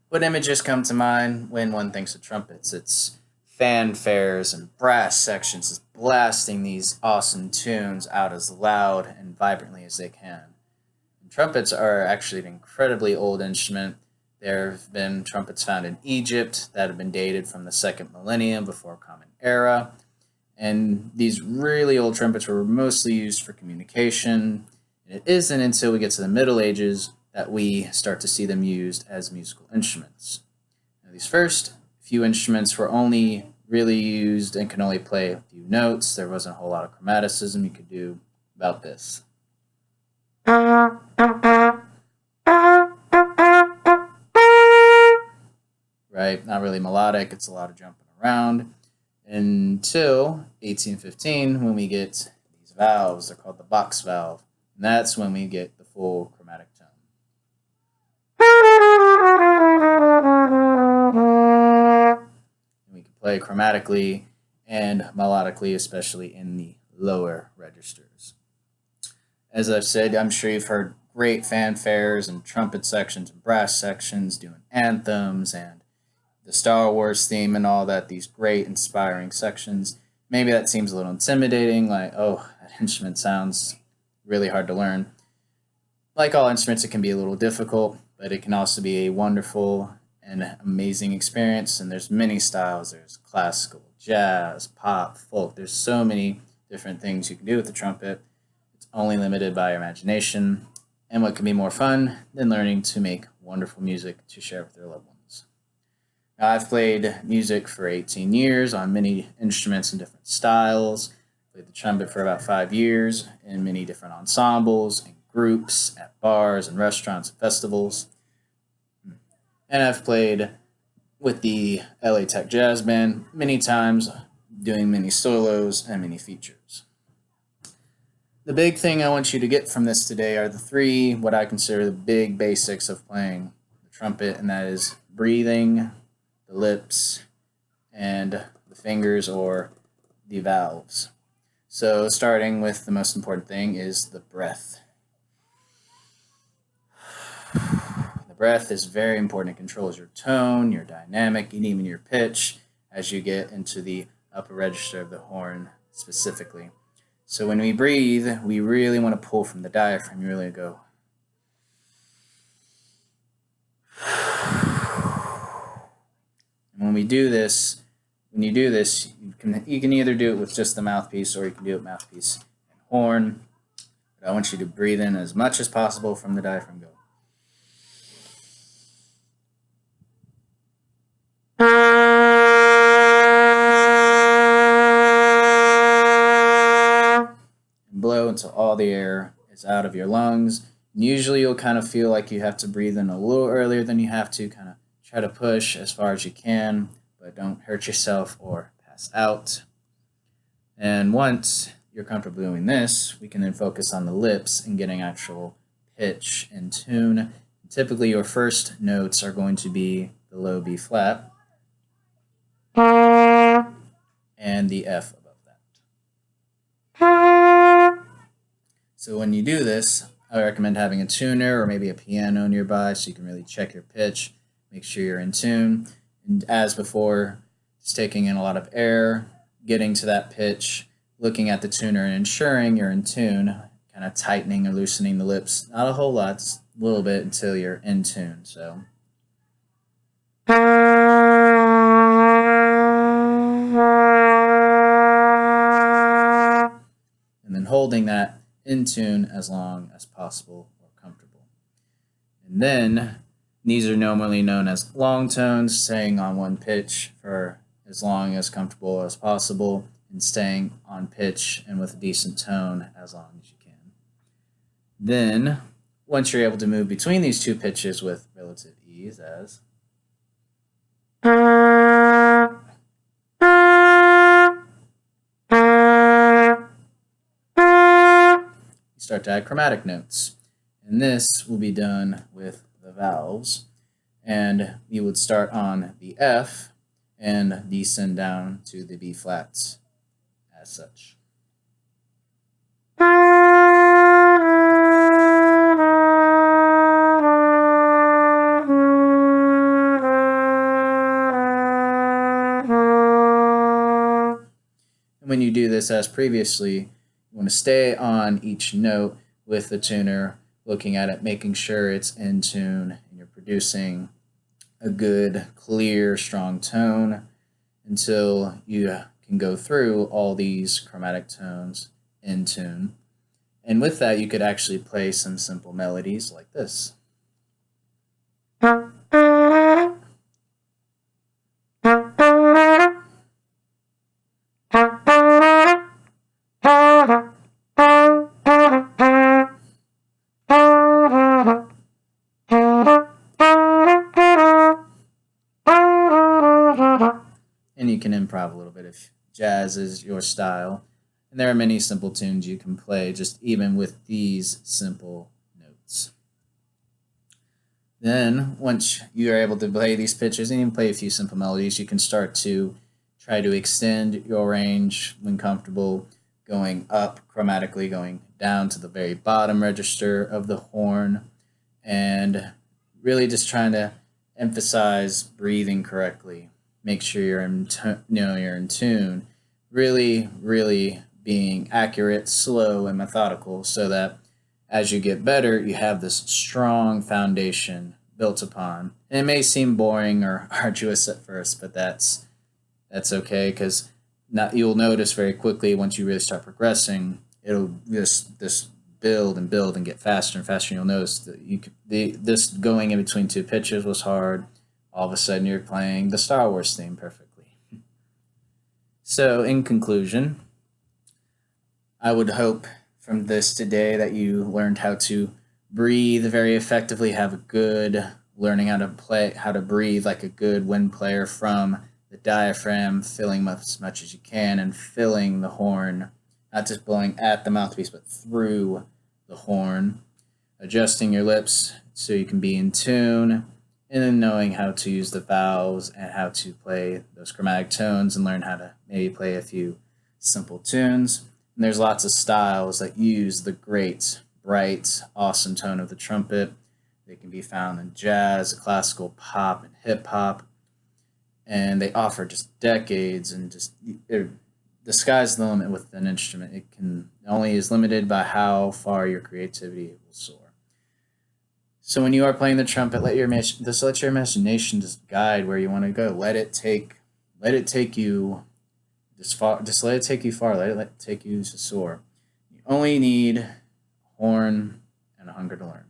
What images come to mind when one thinks of trumpets? It's fanfares and brass sections just blasting these awesome tunes out as loud and vibrantly as they can. And trumpets are actually an incredibly old instrument. There have been trumpets found in Egypt that have been dated from the second millennium before Common Era. And these really old trumpets were mostly used for communication. And it isn't until we get to the Middle Ages that we start to see them used as musical instruments. Now, these first few instruments were only really used and can only play a few notes. There wasn't a whole lot of chromaticism you could do about this. Right? Not really melodic, it's a lot of jumping around until 1815 when we get these valves. They're called the box valve. And that's when we get the full chromatic tone. And we can play chromatically and melodically, especially in the lower registers. As I've said, I'm sure you've heard great fanfares and trumpet sections and brass sections doing anthems and the Star Wars theme and all that, these great inspiring sections. Maybe that seems a little intimidating, like, oh, that instrument sounds really hard to learn. Like all instruments, it can be a little difficult, but it can also be a wonderful and amazing experience. And there's many styles. There's classical, jazz, pop, folk. There's so many different things you can do with the trumpet. It's only limited by your imagination. And what can be more fun than learning to make wonderful music to share with your loved ones? Now, I've played music for 18 years on many instruments and different styles. Played the trumpet for about 5 years in many different ensembles and groups at bars and restaurants and festivals. And I've played with the LA Tech Jazz Band many times, doing many solos and many features. The big thing I want you to get from this today are the three, what I consider the big basics of playing the trumpet, and that is breathing, the lips, and the fingers or the valves. So starting with the most important thing is the breath. The breath is very important. It controls your tone, your dynamic, and even your pitch as you get into the upper register of the horn specifically. So when we breathe, we really want to pull from the diaphragm. You really go. And when you do this, you can either do it with just the mouthpiece or you can do it mouthpiece and horn. But I want you to breathe in as much as possible from the diaphragm. Go. And blow until all the air is out of your lungs. And usually you'll kind of feel like you have to breathe in a little earlier than you have to, kind of try to push as far as you can, but don't hurt yourself or pass out. And once you're comfortable doing this, we can then focus on the lips and getting actual pitch and tune. And typically your first notes are going to be the low B flat and the F above that. So when you do this, I recommend having a tuner or maybe a piano nearby so you can really check your pitch, make sure you're in tune. And as before, just taking in a lot of air, getting to that pitch, looking at the tuner and ensuring you're in tune, kind of tightening or loosening the lips. Not a whole lot, just a little bit until you're in tune. So. And then holding that in tune as long as possible or comfortable. And then these are normally known as long tones, staying on one pitch for as long as comfortable as possible and staying on pitch and with a decent tone as long as you can. Then, once you're able to move between these two pitches with relative ease, as you start to add chromatic notes. And this will be done with the valves. And you would start on the F and descend down to the B flats as such. When you do this as previously, you want to stay on each note with the tuner, looking at it, making sure it's in tune, and you're producing a good, clear, strong tone until you can go through all these chromatic tones in tune. And with that, you could actually play some simple melodies like this. And you can improv a little bit if jazz is your style. And there are many simple tunes you can play just even with these simple notes. Then, once you are able to play these pitches and even play a few simple melodies, you can start to try to extend your range when comfortable, going up chromatically, going down to the very bottom register of the horn, and really just trying to emphasize breathing correctly. Make sure you're you're in tune. Really, really being accurate, slow, and methodical, so that as you get better, you have this strong foundation built upon. And it may seem boring or arduous at first, but that's okay, because you'll notice very quickly once you really start progressing, it'll this build and build and get faster and faster. And you'll notice that this going in between two pitches was hard. All of a sudden, you're playing the Star Wars theme perfectly. So, in conclusion, I would hope from this today that you learned how to breathe very effectively, have a good learning how to breathe like a good wind player from the diaphragm, filling as much as you can and filling the horn, not just blowing at the mouthpiece but through the horn, adjusting your lips so you can be in tune, and then knowing how to use the vowels and how to play those chromatic tones and learn how to maybe play a few simple tunes. And there's lots of styles that use the great, bright, awesome tone of the trumpet. They can be found in jazz, classical, pop, and hip hop. And they offer just decades, and the sky's the limit with an instrument. It only is limited by how far your creativity will soar. So when you are playing the trumpet, let your imagination just guide where you want to go. Let it take you far. Just let it take you far. Let it take you to soar. You only need a horn and a hunger to learn.